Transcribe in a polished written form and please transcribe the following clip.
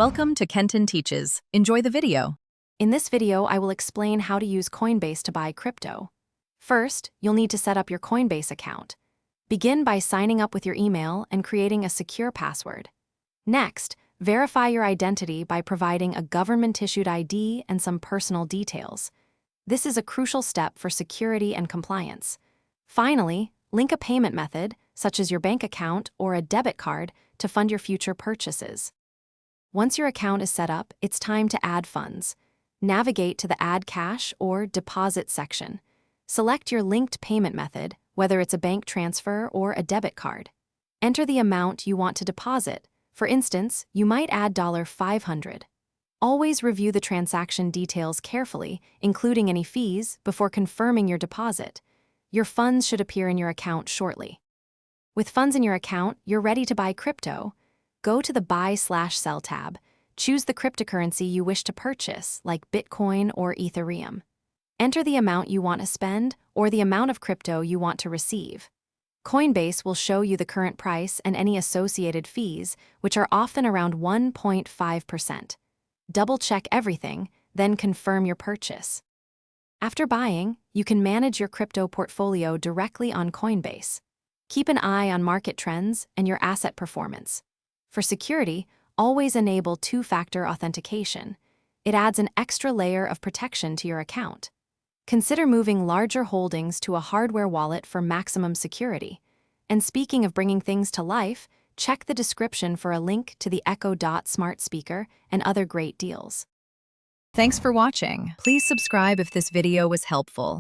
Welcome to Kenton Teaches. Enjoy the video. In this video, I will explain how to use Coinbase to buy crypto. First, you'll need to set up your Coinbase account. Begin by signing up with your email and creating a secure password. Next, verify your identity by providing a government-issued ID and some personal details. This is a crucial step for security and compliance. Finally, link a payment method, such as your bank account or a debit card, to fund your future purchases. Once your account is set up, it's time to add funds. Navigate to the Add Cash or Deposit section. Select your linked payment method, whether it's a bank transfer or a debit card. Enter the amount you want to deposit. For instance, you might add $500. Always review the transaction details carefully, including any fees, before confirming your deposit. Your funds should appear in your account shortly. With funds in your account, you're ready to buy crypto. Go to the Buy/Sell tab. Choose the cryptocurrency you wish to purchase, like Bitcoin or Ethereum. Enter the amount you want to spend or the amount of crypto you want to receive. Coinbase will show you the current price and any associated fees, which are often around 1.5%. Double-check everything, then confirm your purchase. After buying, you can manage your crypto portfolio directly on Coinbase. Keep an eye on market trends and your asset performance. For security, always enable two-factor authentication. It adds an extra layer of protection to your account. Consider moving larger holdings to a hardware wallet for maximum security. And speaking of bringing things to life, check the description for a link to the Echo Dot smart speaker and other great deals. Thanks for watching. Please subscribe if this video was helpful.